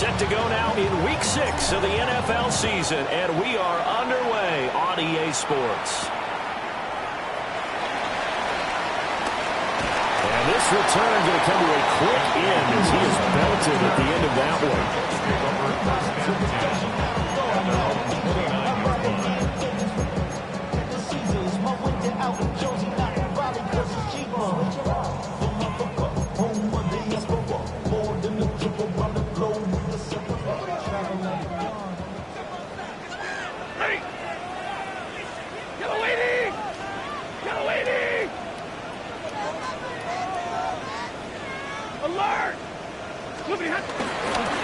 Set to go now in Week 6 of the NFL season, and we are underway on EA Sports. And this return going to come to a quick end as he is belted at the end of that one.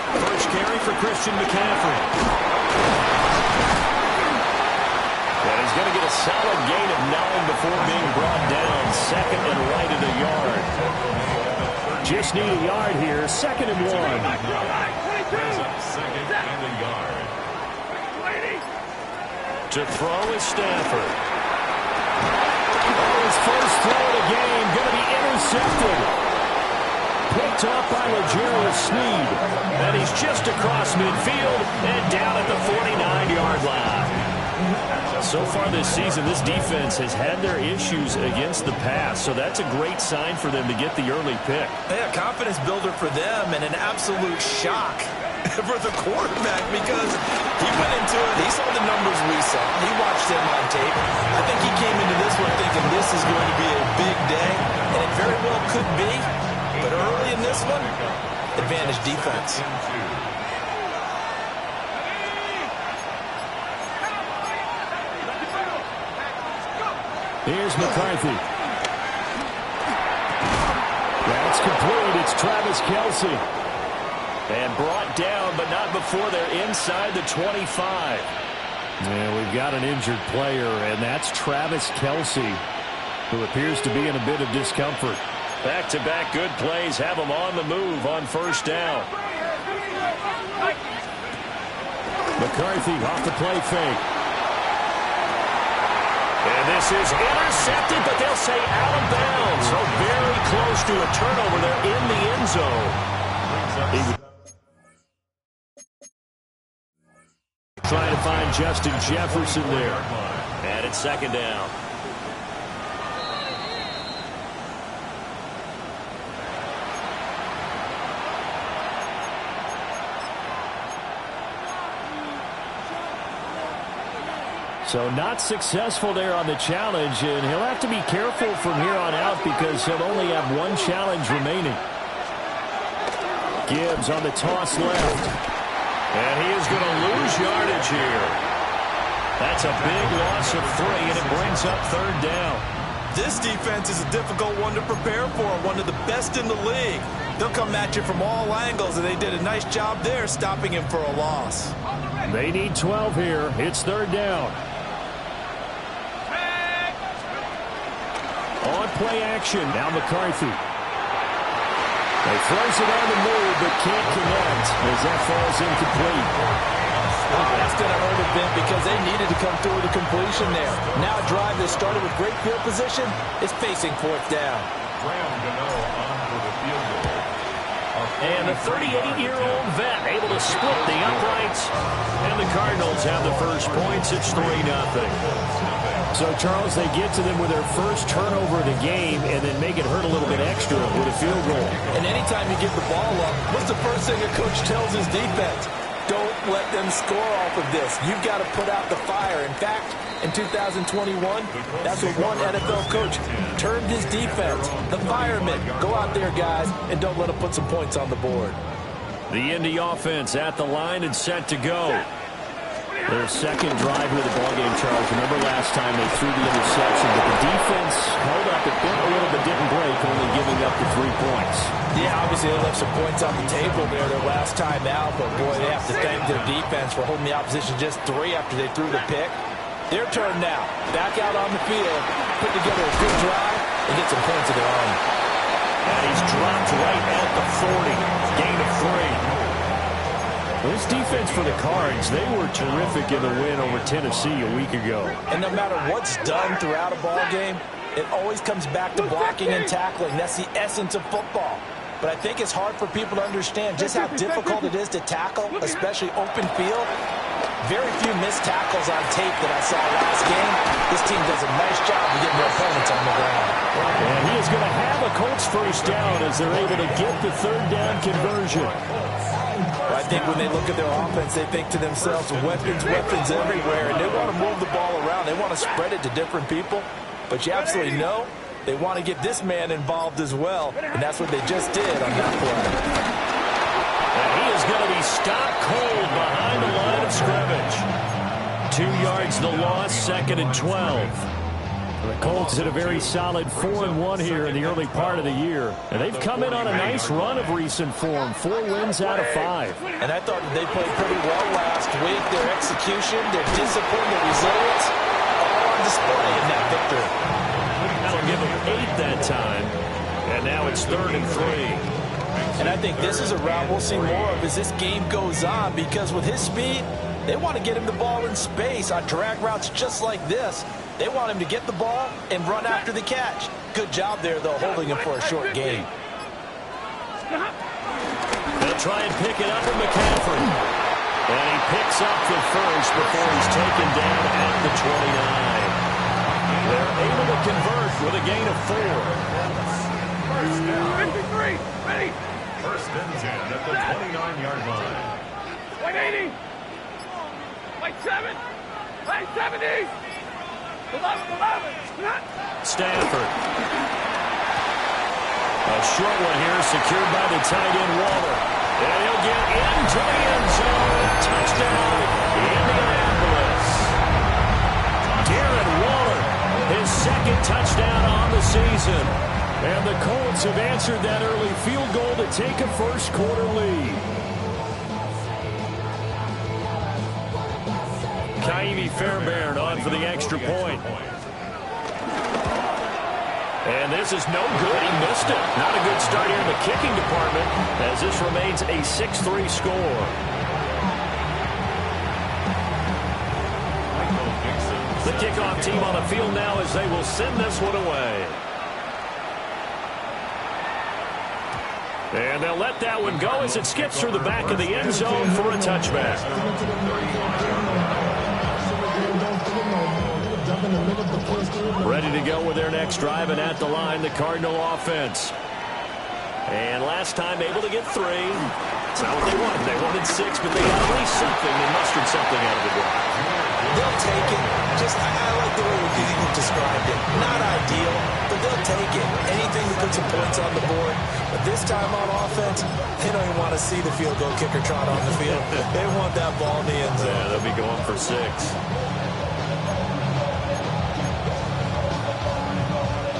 First carry for Christian McCaffrey. And he's going to get a solid gain of 9 before being brought down. Second and right at a yard. Just need a yard here. Second and 1. Second and a yard. To throw is Stafford. Oh, his first throw of the game going to be intercepted. Picked up by L'Jarius Sneed. And he's just across midfield and down at the 49-yard line. So far this season, this defense has had their issues against the pass, so that's a great sign for them to get the early pick. Yeah, confidence builder for them and an absolute shock for the quarterback because he went into it. He saw the numbers we saw. He watched them on tape. I think he came into this one thinking this is going to be a big day, and it very well could be. But early in this one, advantage defense. Here's McCarthy. That's complete. It's Travis Kelce. And brought down, but not before they're inside the 25. Yeah, we've got an injured player, and that's Travis Kelce, who appears to be in a bit of discomfort. Back-to-back good plays have him on the move on first down. McCarthy off the play fake. And this is intercepted, but they'll say out of bounds. So very close to a turnover there in the end zone. Trying to find Justin Jefferson there. And it's second down. So not successful there on the challenge, and he'll have to be careful from here on out because he'll only have one challenge remaining. Gibbs on the toss left. And he is going to lose yardage here. That's a big loss of 3, and it brings up third down. This defense is a difficult one to prepare for, one of the best in the league. They'll come at you from all angles, and they did a nice job there stopping him for a loss. They need 12 here. It's third down. On play action, now McCarthy. They throws it on the move, but can't connect as that falls incomplete. Oh, that's going to hurt a bit because they needed to come through with a completion there. Now a drive that started with great field position is facing fourth down. And the 38-year-old vet able to split the uprights. And the Cardinals have the first points. It's 3-0. So, Charles, they get to them with their first turnover of the game and then make it hurt a little bit extra with a field goal. And anytime you give the ball up, what's the first thing a coach tells his defense? Don't let them score off of this. You've got to put out the fire. In fact, in 2021, that's what one NFL coach termed his defense. The firemen. Go out there, guys, and don't let them put some points on the board. The Indy offense at the line and set to go. Their second drive of the ballgame, Charles. Remember last time they threw the interception, but the defense held up. It bent a little but didn't break, only giving up the 3 points. Yeah, obviously they left some points on the table there their last time out, but boy, they have to thank their defense for holding the opposition just 3 after they threw the pick. Their turn now. Back out on the field, put together a good drive, and get some points of their own. And he's dropped right at the 40. Gain of 3. This defense for the Cards, they were terrific in the win over Tennessee a week ago. And no matter what's done throughout a ball game, it always comes back to blocking and tackling. That's the essence of football. but I think it's hard for people to understand just how difficult it is to tackle, especially open field. Very few missed tackles on tape that I saw last game. This team does a nice job of getting their opponents on the ground. And he is going to have a Colts first down as they're able to get the third down conversion. I think when they look at their offense, they think to themselves, weapons, weapons everywhere, and they want to move the ball around. They want to spread it to different people, but you absolutely know they want to get this man involved as well, and that's what they just did on that play. And he is going to be stopped cold behind the line of scrimmage. 2 yards the loss, 2nd and 12. The Colts hit a very solid 4-1 here in the early part of the year. And they've come in on a nice run of recent form, 4 wins out of 5. And I thought that they played pretty well last week. Their execution, their discipline, their resilience, all on display in that victory. That'll give them 8 that time. And now it's 3rd and 3. And I think this is a route we'll see more of as this game goes on, because with his speed, they want to get him the ball in space on drag routes just like this. They want him to get the ball and run after the catch. Good job there, though, holding him for a short gain. They'll try and pick it up with McCaffrey. And he picks up the first before he's taken down at the 29. They're able to convert with a gain of 4. First down. 53. Ready. First and 10 at the 29-yard line. 180. 7. 70. 11. Stafford. A short one here, secured by the tight end Waller. And he'll get into the end zone. Touchdown, Indianapolis. Darren Waller, his 2nd touchdown on the season. And the Colts have answered that early field goal to take a first-quarter lead. Kaimi Fairbairn on for the extra point. And this is no good. He missed it. Not a good start here in the kicking department as this remains a 6-3 score. The kickoff team on the field now as they will send this one away. And they'll let that one go as it skips through the back of the end zone for a touchback. Ready to go with their next drive, and at the line, the Cardinal offense. And last time able to get 3. It's not what they wanted. They wanted 6, but they got at least something. They mustered something out of the drive. They'll take it. I like the way you described it. Not ideal, but they'll take it. Anything to put some points on the board. But this time on offense, they don't even want to see the field goal kicker trot on the field. They want that ball in the end zone. Yeah, they'll be going for 6.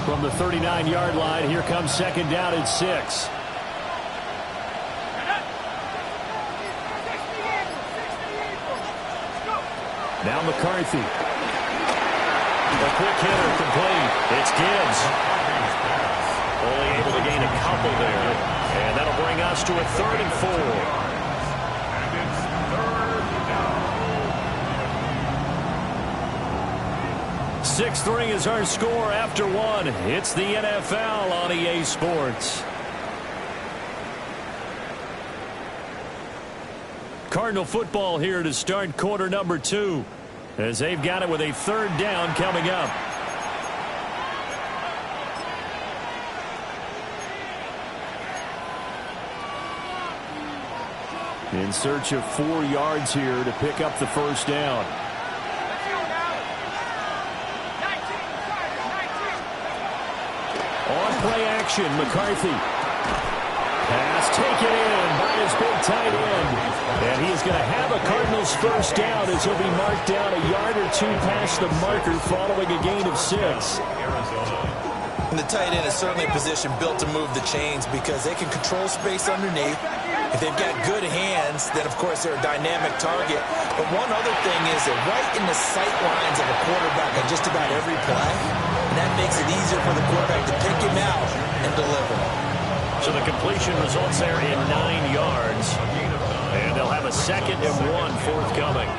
From the 39-yard line, here comes 2nd down and 6. Now McCarthy. A quick hitter complete. It's Gibbs. Only able to gain a couple there. And that'll bring us to a 3rd and 4. And it's 3rd down. 6-3 is our score after 1. It's the NFL on EA Sports. Cardinal football here to start quarter number 2 as they've got it with a 3rd down coming up. In search of 4 yards here to pick up the first down. On play action, McCarthy. Pass taken in by his big tight end. And he is going to have a Cardinals first down as he'll be marked down a yard or 2 past the marker following a gain of 6. And the tight end is certainly a position built to move the chains because they can control space underneath. If they've got good hands, then, of course, they're a dynamic target. But one other thing is they're right in the sight lines of a quarterback on just about every play. And that makes it easier for the quarterback to pick him out and deliver. So the completion results there in 9 yards. And they'll have a 2nd and 1 forthcoming.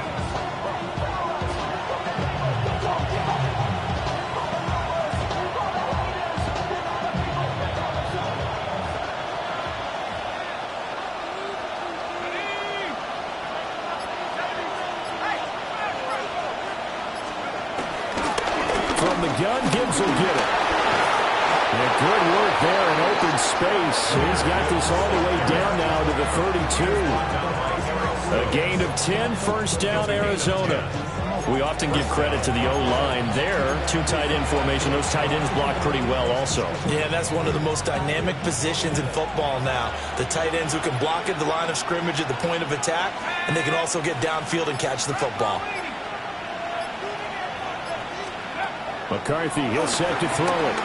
gun. Gibbs will get it. And good work there in open space. He's got this all the way down now to the 32. A gain of 10, first down, Arizona. We often give credit to the O-line there. Two tight end formation. Those tight ends block pretty well also. Yeah, that's one of the most dynamic positions in football now. The tight ends who can block at the line of scrimmage at the point of attack, and they can also get downfield and catch the football. McCarthy, he'll set to throw it.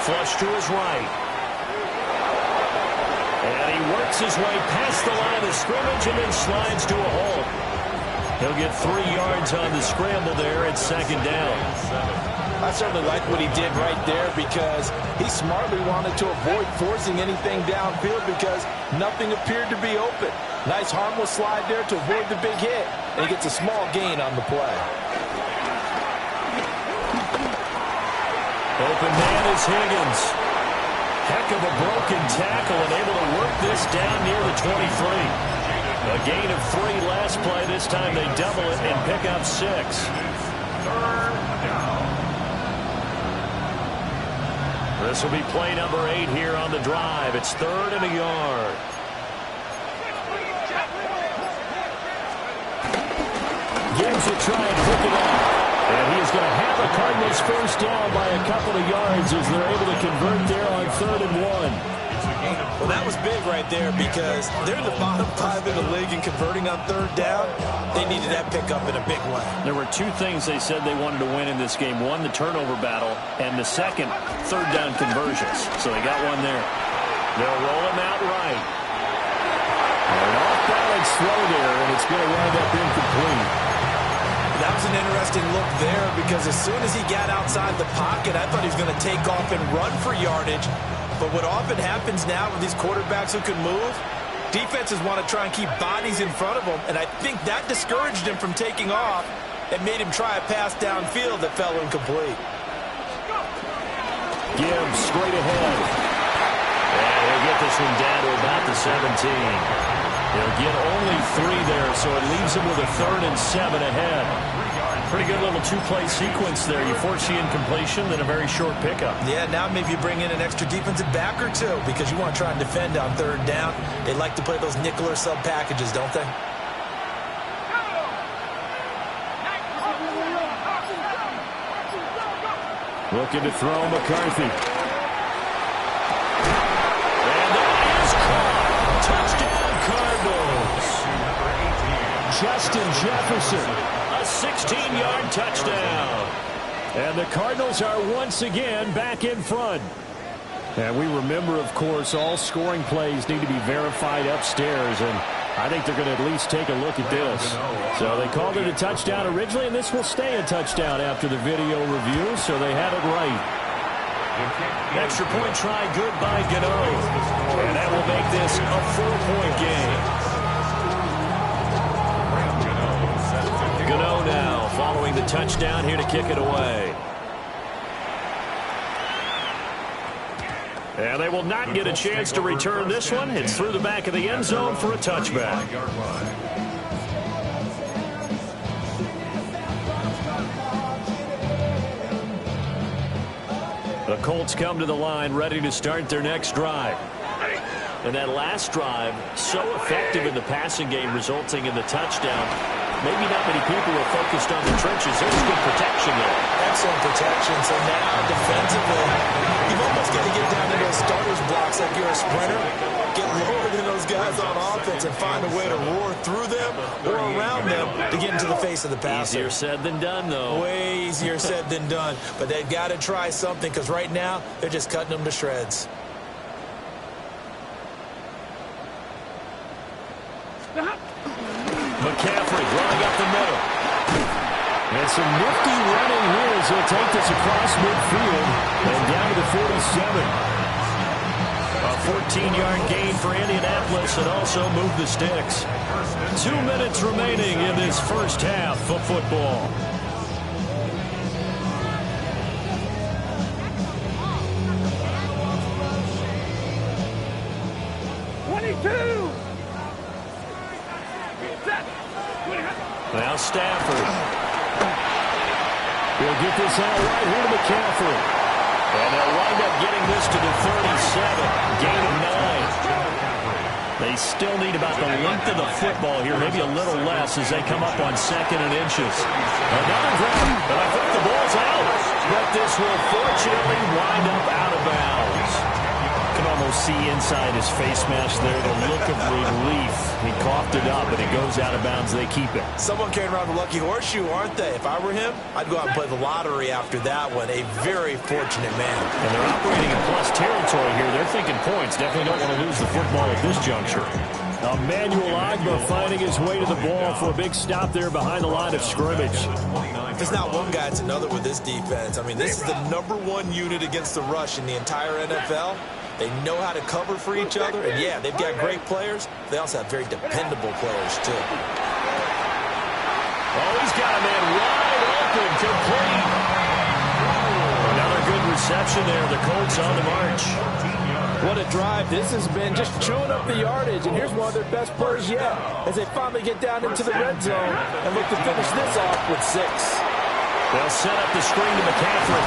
Flush to his right. And he works his way past the line of scrimmage and then slides to a halt. He'll get 3 yards on the scramble there at second down. I certainly like what he did right there because he smartly wanted to avoid forcing anything downfield because nothing appeared to be open. Nice harmless slide there to avoid the big hit, and he gets a small gain on the play. Open man is Higgins. Heck of a broken tackle and able to work this down near the 23. A gain of 3 last play. This time they double it and pick up 6. Third down. This will be play number 8 here on the drive. It's 3rd and a yard. Gibbs will try and pick it up. And he is going to have the Cardinals first down by a couple of yards as they're able to convert there on 3rd and 1. Well, that was big right there because they're in the bottom 5 in the league and converting on 3rd down. They needed that pickup in a big way. There were 2 things they said they wanted to win in this game. One, the turnover battle, and the second, 3rd down conversions. So they got one there. They'll roll him out right. An off-balance throw there, and it's going to wind up incomplete. That was an interesting look there because as soon as he got outside the pocket, I thought he was going to take off and run for yardage. But what often happens now with these quarterbacks who can move, defenses want to try and keep bodies in front of them, and I think that discouraged him from taking off and made him try a pass downfield that fell incomplete. Gibbs straight ahead. And he'll get this one down to about the 17. He'll get only 3 there, so it leaves him with a 3rd and 7 ahead. Pretty good little 2-play sequence there. You force the incompletion, then a very short pickup. Yeah, now maybe you bring in an extra defensive back or 2 because you want to try and defend on 3rd down. They like to play those nickel or sub packages, don't they? Looking to throw McCarthy. And that is caught. Touchdown Cardinals. Justin Jefferson. A 16-yard touchdown. And the Cardinals are once again back in front. And we remember, of course, all scoring plays need to be verified upstairs. And I think they're going to at least take a look at this. So they called it a touchdown originally, and this will stay a touchdown after the video review. So they had it right. Extra point try good by Gano. And that will make this a 4-point game. Gano now following the touchdown here to kick it away. And they will not get a chance to return this one. It's through the back of the end zone for a touchback. The Colts come to the line ready to start their next drive. And that last drive, so effective in the passing game, resulting in the touchdown. Maybe not many people are focused on the trenches. There's good protection there. Excellent protection. So now, defensively, you've almost got to get down to those starters blocks like you're a sprinter. Get lower than those guys on offense and find a way to roar through them or around them to get into the face of the passer. Easier said than done, though. Way easier said than done. But they've got to try something because right now, they're just cutting them to shreds. McCaffrey drawing up the middle. And some nifty running here as he'll take this across midfield and down to the 47. A 14-yard gain for Indianapolis and also move the sticks. 2 minutes remaining in this first half of football. Now Stafford. He'll get this out right here to McCaffrey. And they'll wind up getting this to the 37. Gain of 9. They still need about the length of the football here, maybe a little less as they come up on 2nd and inches. Another grab, but I think the ball's out. But this will fortunately wind up out of bounds. You can almost see inside his face mask there the look of relief. He coughed it up, and it goes out of bounds. They keep it. Someone came around the lucky horseshoe, aren't they? If I were him, I'd go out and play the lottery after that one. A very fortunate man. And they're operating in plus territory here. They're thinking points. Definitely don't want to lose the football at this juncture. Emmanuel Ogbah finding his way to the ball for a big stop there behind the line of scrimmage. If it's not one guy, it's another with this defense. I mean, this is the #1 unit against the rush in the entire NFL. They know how to cover for each other. And, yeah, they've got great players. They also have very dependable players, too. Oh, he's got a man wide open, complete. Another good reception there. The Colts on the march. What a drive. This has been just chewing up the yardage. And here's one of their best plays yet as they finally get down into the red zone and look to finish this off with 6. They'll set up the screen to McCaffrey.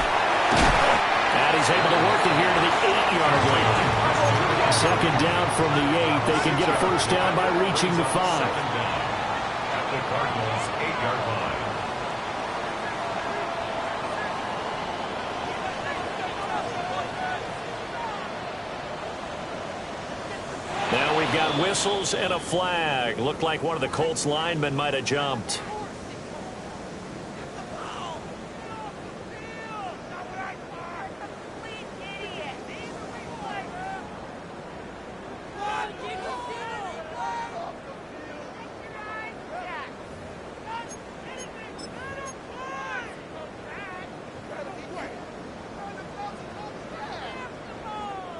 And he's able to work it here to the 8-yard line. 2nd down from the 8. They can get a first down by reaching the 5. At the Cardinals' 8-yard line. Now we've got whistles and a flag. Looked like one of the Colts linemen might have jumped.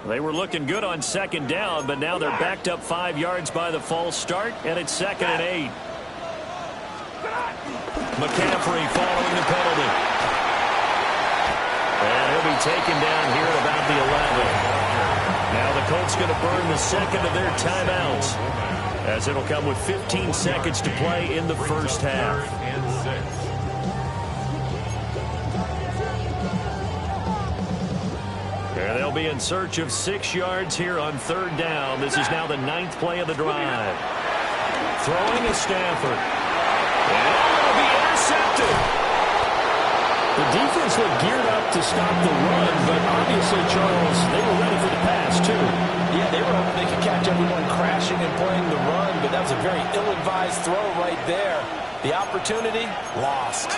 They were looking good on 2nd down, but now they're backed up 5 yards by the false start, and it's 2nd and 8. McCaffrey following the penalty. And he'll be taken down here at about the 11. Now the Colts going to burn the 2nd of their timeouts, as it'll come with 15 seconds to play in the first half. They'll be in search of 6 yards here on 3rd down. This is now the 9th play of the drive. Throwing is Stafford. And it'll be intercepted. The defense looked geared up to stop the run, but obviously, Charles, they were ready for the pass, too. Yeah, they were hoping they could catch everyone crashing and playing the run, but that was a very ill-advised throw right there. The opportunity, lost.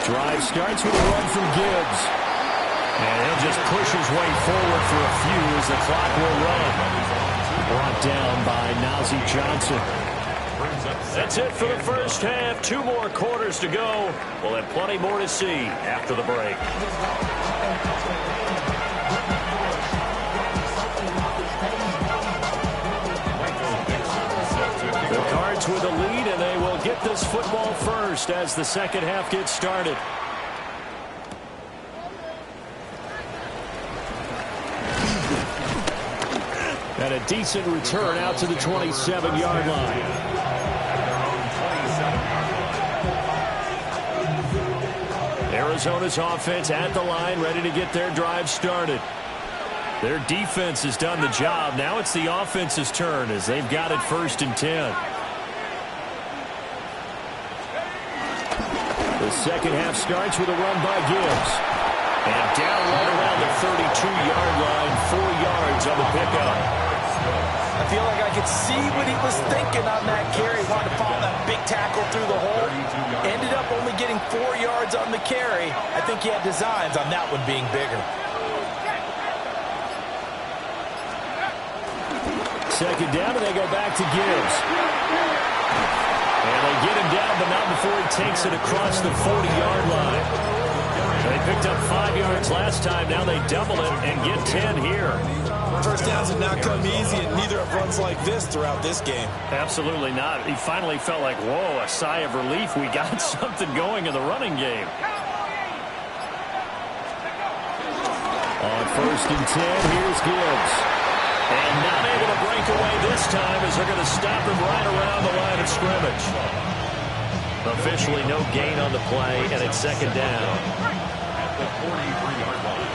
Drive starts with a run from Gibbs. And he'll just push his way forward for a few as the clock will run. Brought down by Nazeeh Johnson. That's it for the first half. 2 more quarters to go. We'll have plenty more to see after the break. The Cards with a lead, and they will get this football first as the second half gets started. And a decent return out to the 27-yard line. Arizona's offense at the line, ready to get their drive started. Their defense has done the job. Now it's the offense's turn as they've got it 1st and 10. The second half starts with a run by Gibbs. And down right around the 32-yard line, 4 yards on the pickup. I feel like I could see what he was thinking on that carry. Wanted to follow that big tackle through the hole. Ended up only getting 4 yards on the carry. I think he had designs on that one being bigger. Second down, and they go back to Gibbs. And they get him down, but not before he takes it across the 40-yard line. They picked up 5 yards last time. Now they double it and get 10 here. First downs have not come easy, and neither have runs like this throughout this game. Absolutely not. He finally felt like, whoa, a sigh of relief. We got something going in the running game. On 1st and 10, here's Gibbs. And not able to break away this time as they're going to stop him right around the line of scrimmage. Officially no gain on the play, and it's second down. At the 43-yard line.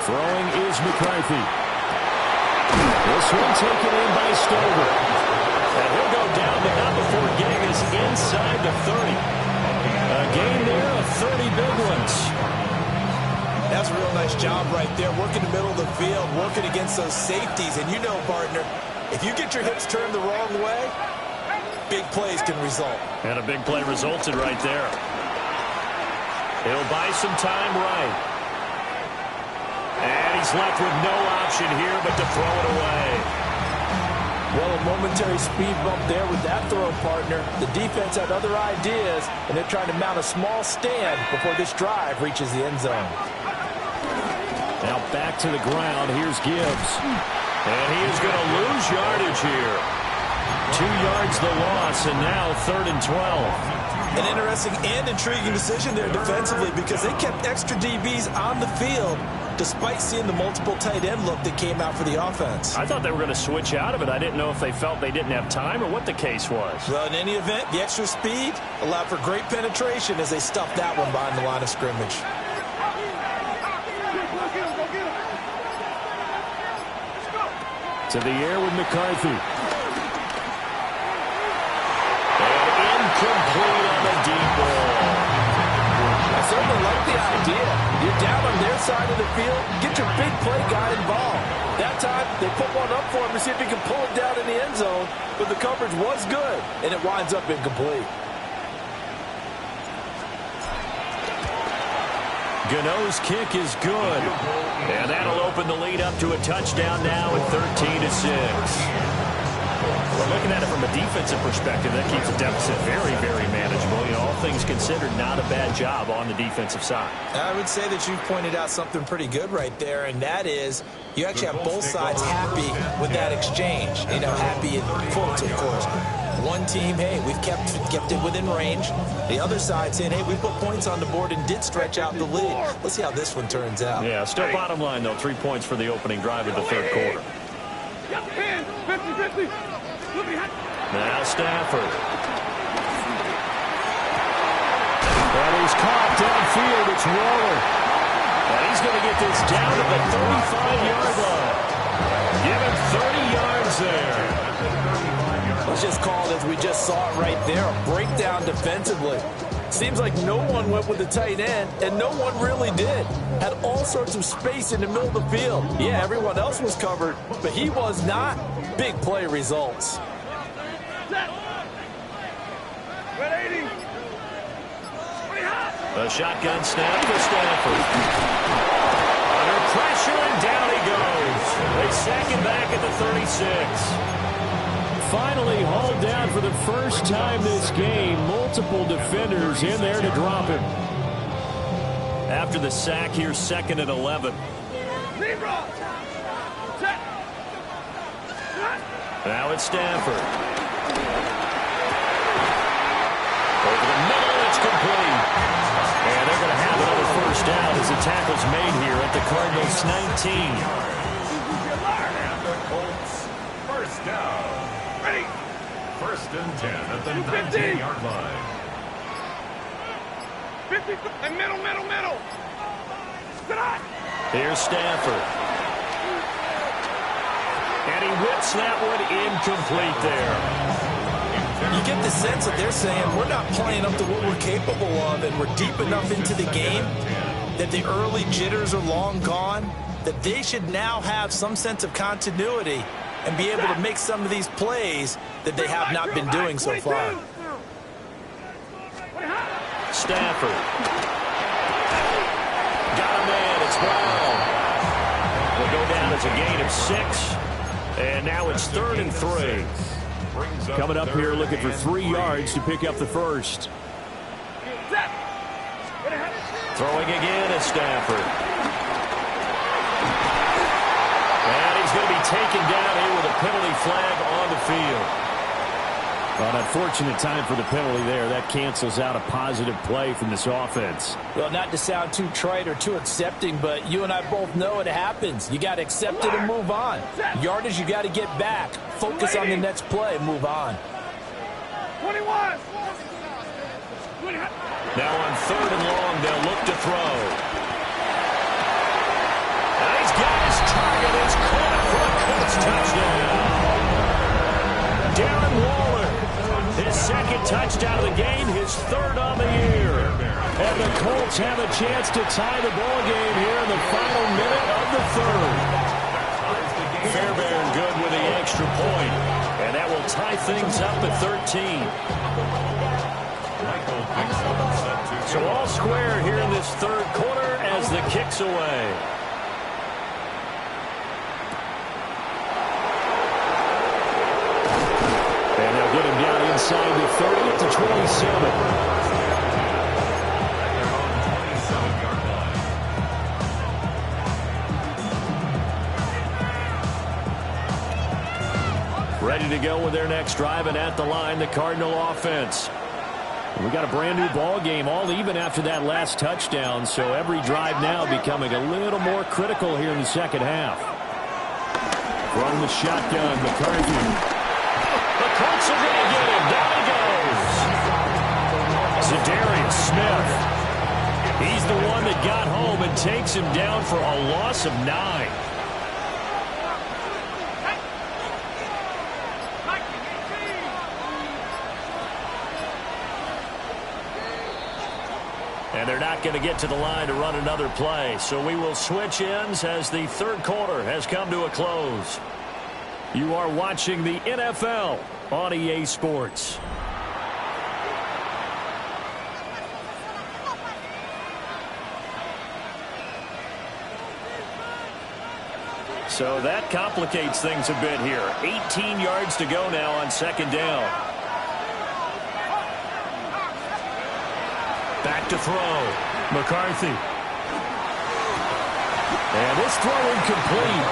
Throwing is McCarthy. This one taken in by Stover. And he'll go down, but not before getting this inside the 30. A gain there of 30 big ones. That's a real nice job right there, working the middle of the field, working against those safeties. And you know, partner, if you get your hips turned the wrong way, big plays can result. And a big play resulted right there. He'll buy some time right. And he's left with no option here but to throw it away. Well, a momentary speed bump there with that throw, partner. The defense had other ideas, and they're trying to mount a small stand before this drive reaches the end zone. Now back to the ground. Here's Gibbs. And he is going to lose yardage here. 2 yards the loss, and now 3rd and 12. An interesting and intriguing decision there defensively because they kept extra DBs on the field despite seeing the multiple tight end look that came out for the offense. I thought they were going to switch out of it. I didn't know if they felt they didn't have time or what the case was. Well, in any event, the extra speed allowed for great penetration as they stuffed that one behind the line of scrimmage. To the air with McCarthy. And incomplete on the deep ball. I certainly like the idea. You're down on their side of the field, get your big play guy involved. That time, they put one up for him to see if he can pull it down in the end zone, but the coverage was good, and it winds up incomplete. Gano's kick is good. And that'll open the lead up to a touchdown now at 13-6. We're looking at it from a defensive perspective. That keeps the deficit very, very manageable. You know, all things considered, not a bad job on the defensive side. I would say that you've pointed out something pretty good right there, and that is you actually have both sides happy with that exchange. You know, happy in quotes, of course. One team, hey, we've kept it within range. The other side saying, hey, we put points on the board and did stretch out the lead. Let's see how this one turns out. Yeah, still bottom line, though, 3 points for the opening drive of the third quarter. Now Stafford. And he's caught downfield. It's Waller. And he's going to get this down to the 35-yard line. Give him 30 yards there. Let's just call it as we just saw it right there, a breakdown defensively. Seems like no one went with the tight end, and no one really did. Had all sorts of space in the middle of the field. Yeah, everyone else was covered, but he was not. Big play results. A shotgun snap for Stafford. Under pressure, and down he goes. They sack him back at the 36. Finally hauled down for the first time this game. Multiple defenders in there to drop him. After the sack here, 2nd and 11. Now it's Stafford. Over the middle, it's complete. And they're going to have another first down as the tackle's made here at the Cardinals' 19. And the Colts, first down. Ready. 1st and 10 at the 19-yard line. 50, middle. Here's Stafford. And he whips that one incomplete there. You get the sense that they're saying we're not playing up to what we're capable of, and we're deep enough into the game that the early jitters are long gone, that they should now have some sense of continuity and be able to make some of these plays that they have not been doing so far. Stafford. Got a man. It's Brown. Will go down as a gain of 6. And now it's 3rd and 3. Coming up here looking for 3 yards to pick up the first. Throwing again is Stafford. And he's going to be taken down here with a penalty flag on the field. Well, an unfortunate time for the penalty there. That cancels out a positive play from this offense. Well, not to sound too trite or too accepting, but you and I both know it happens. You got to accept it and move on. Yardage, you got to get back. Focus on the next play and move on. 21. Now on 3rd and long, they'll look to throw. And he's got his target. It's caught for a Colts touchdown. Darren Waller, his 2nd touchdown of the game, his 3rd on the year. And the Colts have a chance to tie the ball game here in the final minute of the 3rd. Fairbairn good with the extra point. And that will tie things up at 13. So all square here in this 3rd quarter as the kick's away. And they'll get him down inside the 30 at the 27. Ready to go with their next drive, and at the line, the Cardinal offense. We got a brand new ball game, all even after that last touchdown, so every drive now becoming a little more critical here in the 2nd half. From the shotgun, McCarthy. The Colts are going to get him. Down he goes. Zadarius Smith. He's the one that got home and takes him down for a loss of 9. And they're not going to get to the line to run another play. So we will switch ends as the 3rd quarter has come to a close. You are watching the NFL on EA Sports. So that complicates things a bit here. 18 yards to go now on 2nd down. Back to throw. McCarthy. And this throw incomplete.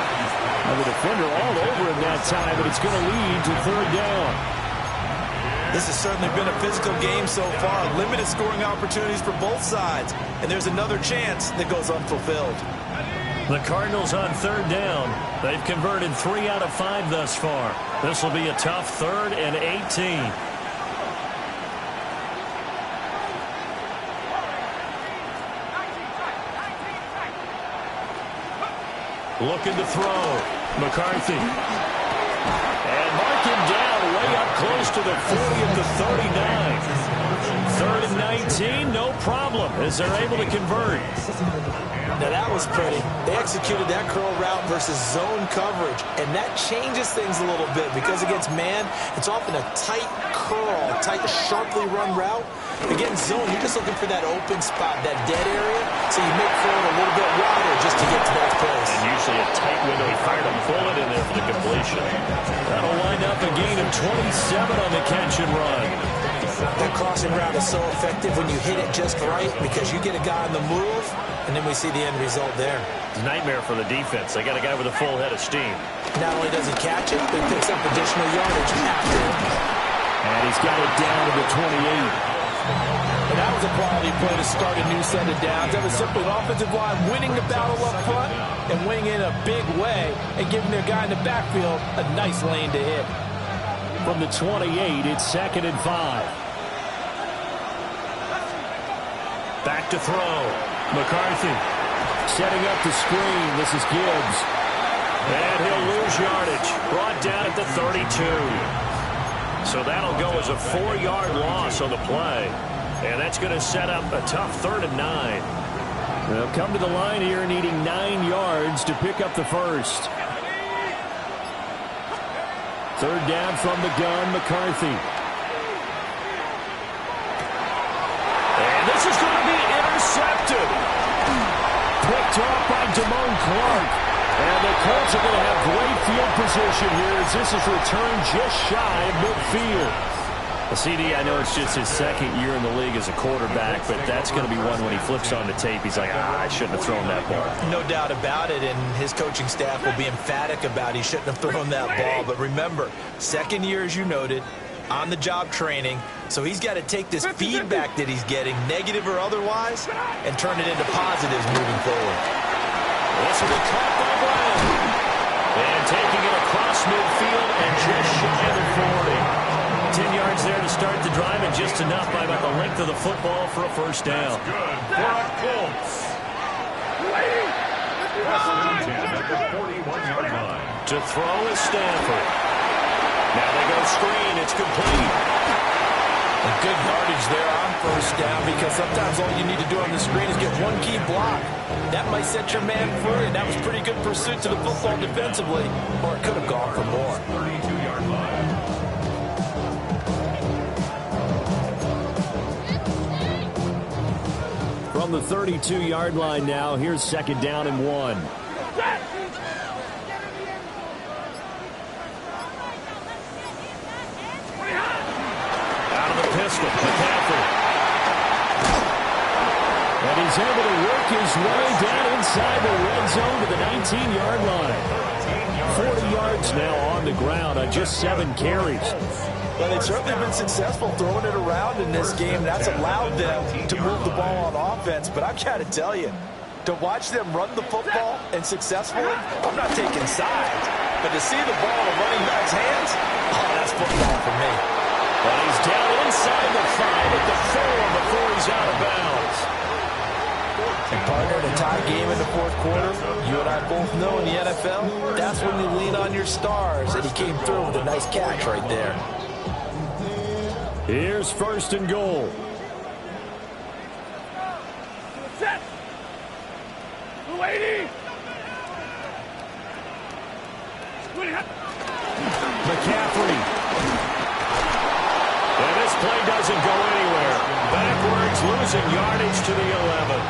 And the defender all over him that time, but it's going to lead to 3rd down. This has certainly been a physical game so far. Limited scoring opportunities for both sides. And there's another chance that goes unfulfilled. The Cardinals on 3rd down. They've converted 3 out of 5 thus far. This will be a tough 3rd and 18. Looking to throw. McCarthy. And mark him down way up close to the 40 at the 39. 3rd and 19, no problem, as they're able to convert. Now that was pretty. They executed that curl route versus zone coverage, and that changes things a little bit because against man, it's often a tight curl, tight, sharply run route. Against zone, you're just looking for that open spot, that dead area, so you make curl a little bit wider just to get to that place. And usually a tight window. He fired a bullet in there for the completion. That'll wind up a gain of 27 on the catch and run. That crossing route is so effective when you hit it just right because you get a guy on the move, and then we see the end result there. It's a nightmare for the defense. They got a guy with a full head of steam. Not only does he catch it, but he picks up additional yardage after it. And he's got it down to the 28. And that was a quality play to start a new set of downs. That was simply an offensive line winning the battle up front and winning in a big way and giving their guy in the backfield a nice lane to hit. From the 28, it's 2nd and 5. Back to throw. McCarthy setting up the screen. This is Gibbs. And he'll lose yardage. Brought down at the 32. So that'll go as a 4-yard loss on the play. And that's going to set up a tough 3rd and 9. They'll come to the line here needing 9 yards to pick up the first. 3rd down from the gun, McCarthy. And this is going to be intercepted. Picked off by Damone Clark. And the Colts are going to have great field position here as this is returned just shy of midfield. CD, I know it's just his 2nd year in the league as a quarterback, but that's going to be one when he flips on the tape, he's like, I shouldn't have thrown that ball. No doubt about it, and his coaching staff will be emphatic about he shouldn't have thrown that ball. But remember, 2nd year, as you noted, on-the-job training, so he's got to take this feedback that he's getting, negative or otherwise, and turn it into positives moving forward. This will be caught by Brown. And taking it across midfield and just shy of the 40. 10 yards there to start the drive, and just enough by about the length of the football for a first down. That's good for a Colts. First and 10 at the 41-yard line. To throw is Stanford. Now they go screen. It's complete. A good yardage there on first down, because sometimes all you need to do on the screen is get one key block. That might set your man free, and that was pretty good pursuit to the football defensively, or it could have gone for more. 32-yard line. From the 32-yard line now, here's second down and 1. Pistol, McCaffrey. And he's able to work his way down inside the red zone to the 19-yard line. 40 yards now on the ground on just 7 carries. Well, they've certainly been successful throwing it around in this game. That's allowed them to move the ball on offense. But I've got to tell you, to watch them run the football and successfully, I'm not taking sides. But to see the ball in a running back's hands, oh, that's football for me. But he's down inside the 5 at the 4 before he's out of bounds. And partner, in a tie game in the fourth quarter, you and I both know in the NFL, that's when you lean on your stars. And he came through with a nice catch right there. Here's first and goal. Set. 280. McCaffrey. And this play doesn't go anywhere. Backwards, losing yardage to the 11.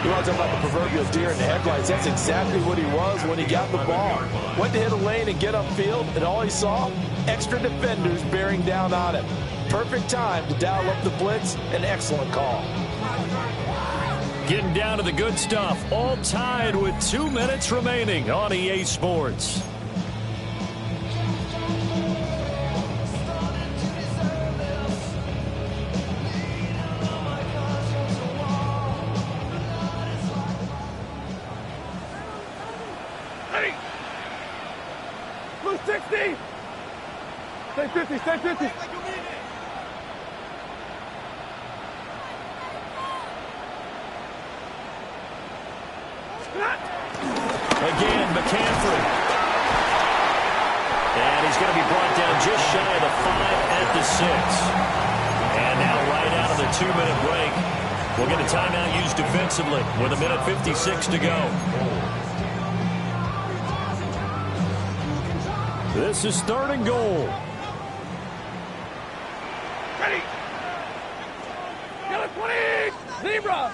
You want to talk about the proverbial deer in the headlights? That's exactly what he was when he got the ball. Went to hit a lane and get upfield, and all he saw, extra defenders bearing down on him. Perfect time to dial up the blitz. An excellent call. Getting down to the good stuff. All tied with 2 minutes remaining on EA Sports. Blue 60. Stay 50, stay 50. Again, McCaffrey. And he's going to be brought down just shy of the 5 at the 6. And now right out of the 2-minute break, we'll get a timeout used defensively with 1:56 to go. This is third and goal. Ready. Yellow 20. Zebra.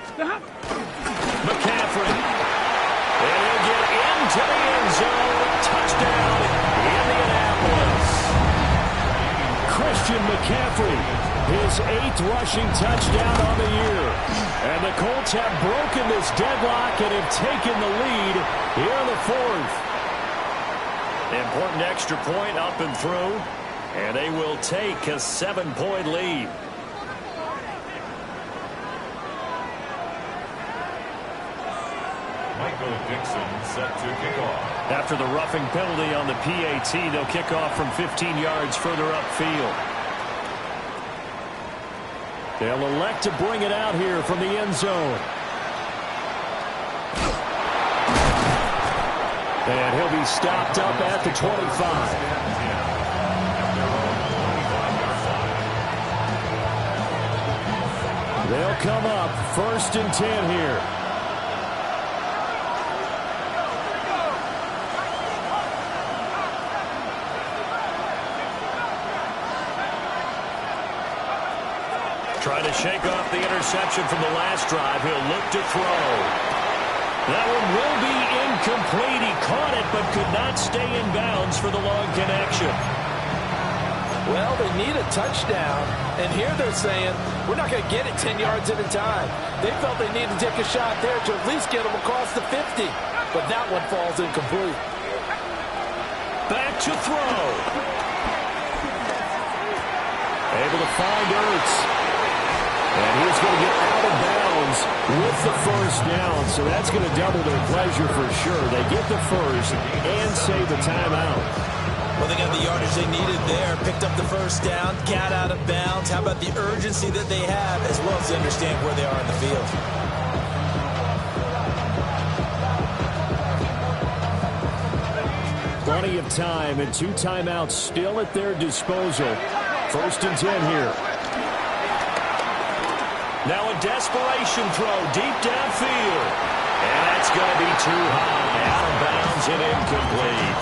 Stop. McCaffrey. And he'll get into the end zone. Touchdown, Indianapolis. Christian McCaffrey, his 8th rushing touchdown on the year. And the Colts have broken this deadlock and have taken the lead here in the 4th. Important extra point up and through. And they will take a 7-point lead. Michael Dixon set to kick off. After the roughing penalty on the PAT, they'll kick off from 15 yards further upfield. They'll elect to bring it out here from the end zone. And he'll be stopped up at the 25. They'll come up first and 10 here. Trying to shake off the interception from the last drive. He'll look to throw. That one will be incomplete. He caught it but could not stay in bounds for the long connection. Well, they need a touchdown, and here they're saying, we're not going to get it 10 yards at a time. They felt they needed to take a shot there to at least get them across the 50, but that one falls incomplete. Back to throw. Able to find Ertz. And he's going to get out of bounds with the first down. So that's going to double their pleasure for sure. They get the first and save the timeout. Well, they got the yardage they needed there. Picked up the first down, got out of bounds. How about the urgency that they have, as well as they understand where they are in the field. Plenty of time and 2 timeouts still at their disposal. 1st and 10 here. Now a desperation throw deep downfield. And that's going to be too high. Out of bounds and incomplete.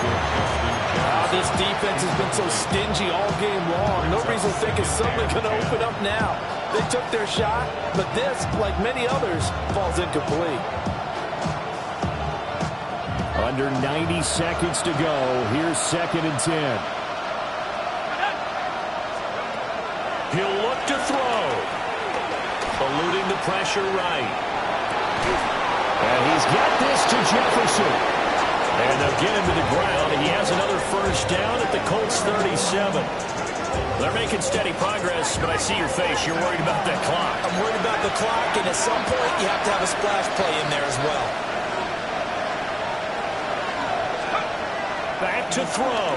This defense has been so stingy all game long. No reason to think it's suddenly going to open up now. They took their shot, but this, like many others, falls incomplete. Under 90 seconds to go. Here's 2nd and 10. He'll look to throw. Eluding the pressure right. And he's got this to Jefferson. And they'll get him to the ground. He has another first down at the Colts 37. They're making steady progress, but I see your face. You're worried about that clock. I'm worried about the clock, and at some point you have to have a splash play in there as well. Back to throw.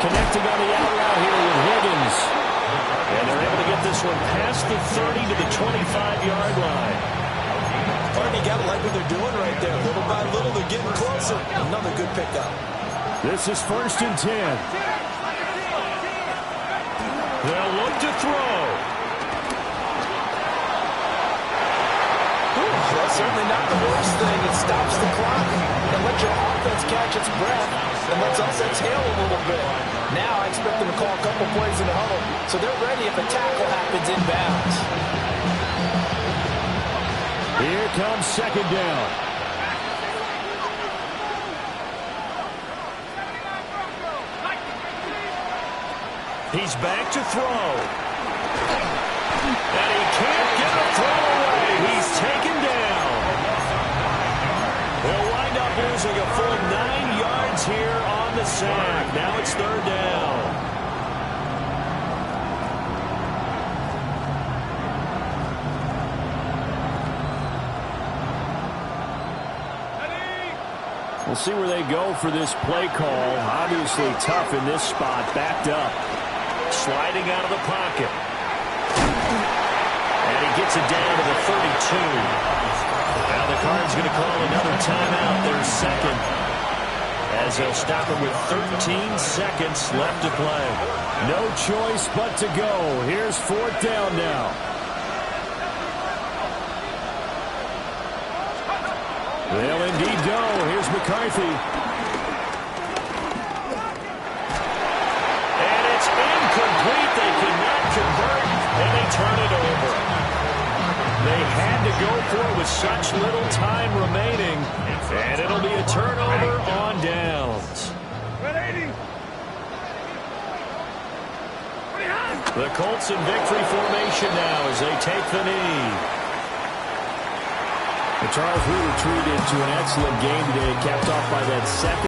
Connecting on the out route here with Higgins. And they're able to get this one past the 30 to the 25-yard line. You got to like what they're doing right there. Little by little, they're getting closer. Another good pickup. This is 1st and 10. They'll look to throw. That's certainly not the worst thing. It stops the clock and lets your offense catch its breath and lets us exhale a little bit. Now I expect them to call a couple plays in the huddle so they're ready if a tackle happens inbounds. Here comes 2nd down. He's back to throw. And he can't get a throw away. He's taken down. They'll wind up losing a full 9 yards here on the sack. Now it's 3rd down. We'll see where they go for this play call. Obviously tough in this spot. Backed up. Sliding out of the pocket. And he gets it down to the 32. Now the Cards going to call another timeout. Their 2nd. As they'll stop it with 13 seconds left to play. No choice but to go. Here's 4th down now. They'll indeed go. Here's McCarthy. And it's incomplete. They cannot convert, and they turn it over. They had to go for it with such little time remaining, and it'll be a turnover on downs. The Colts in victory formation now as they take the knee. Charles, we retreated to an excellent game today, capped off by that 2nd